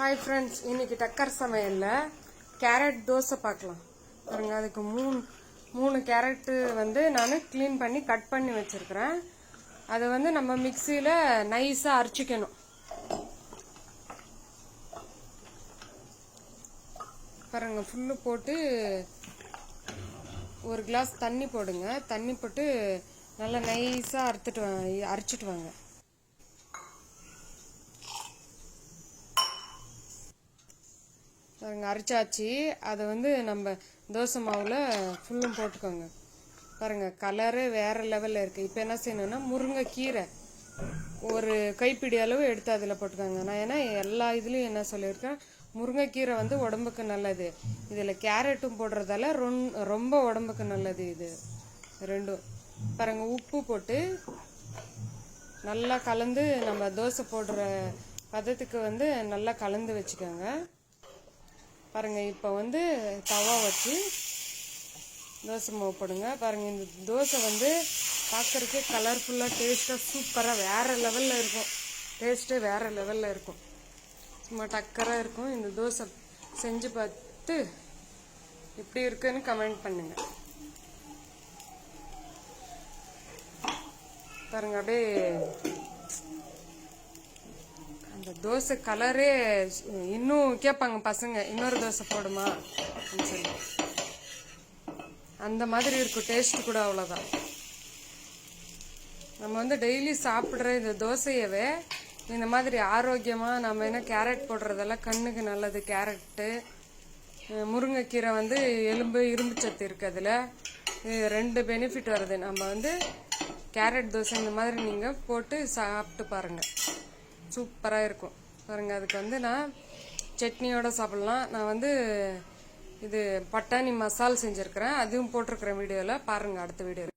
Hi friends, இன்னைக்கு டக்கர் சமையலில் carrot dosa பார்க்கலாம் பாருங்க. அதுக்கு மூணு கேரட்டு நான் க்ளீன் பண்ணி கட் பண்ணி வச்சுருக்கிறேன். அதை நம்ம மிக்சியில் நைஸாக அரைச்சிக்கணும். பாருங்க, ஃபுல்லு போட்டு ஒரு கிளாஸ் தண்ணி போடுங்க. தண்ணி போட்டு நல்லா நைஸாக அரைச்சிட்டு வாங்க. பாருங்க, அரைச்சாச்சு. அதை நம்ம தோசை மாவில் ஃபுல்லும் போட்டுக்கோங்க. பாருங்கள், கலரு வேறு லெவலில் இருக்குது. இப்போ என்ன செய்யணும்னா, முருங்கைக்கீரை ஒரு கைப்பிடி அளவு எடுத்து அதில் போட்டுக்கோங்க. நான் ஏன்னா எல்லா இதுலேயும் என்ன சொல்லியிருக்கேன், முருங்கைக்கீரை உடம்புக்கு நல்லது. இதில் கேரட்டும் போடுறதால ரொம்ப உடம்புக்கு நல்லது. இது ரெண்டும் பாருங்கள், உப்பு போட்டு நல்லா கலந்து நம்ம தோசை போடுற பதத்துக்கு நல்லா கலந்து வச்சுக்கோங்க. பாருங்கள், இப்போ தவா வச்சு தோசை மாவு போடுங்க. பாருங்கள், இந்த தோசை பார்க்குறதுக்கே கலர்ஃபுல்லாக டேஸ்ட்டாக சூப்பராக வேறு லெவலில் இருக்கும். டேஸ்ட்டே வேறு லெவலில் இருக்கும். சும்மா டக்கராக இருக்கும். இந்த தோசை செஞ்சு பார்த்து எப்படி இருக்குன்னு கமெண்ட் பண்ணுங்கள். பாருங்கள், அப்படியே அந்த தோசை கலரே இன்னும் கேட்பாங்க பசங்க, இன்னொரு தோசை போடுமா அப்படின்னு சொல்லி. அந்த மாதிரி இருக்கும். டேஸ்ட் கூட அவ்வளோதான். நம்ம டெய்லி சாப்பிட்ற இந்த தோசையவே இந்த மாதிரி ஆரோக்கியமாக நம்ம என்ன கேரட் போடுறதெல்லாம் கண்ணுக்கு நல்லது. கேரட்டு, முருங்கைக்கீரை இரும்பு சத்து இருக்குது. அதில் 2 பெனிஃபிட் வருது. நம்ம கேரட் தோசை இந்த மாதிரி நீங்கள் போட்டு சாப்பிட்டு பாருங்கள், சூப்பராக இருக்கும். பாருங்கள், அதுக்கு நான் சட்னியோடு சாப்பிட்லாம். நான் இது பட்டாணி மசால் செஞ்சுருக்கிறேன், அதுவும் போட்டிருக்கிறேன் வீடியோவில். பாருங்கள் அடுத்த வீடியோ.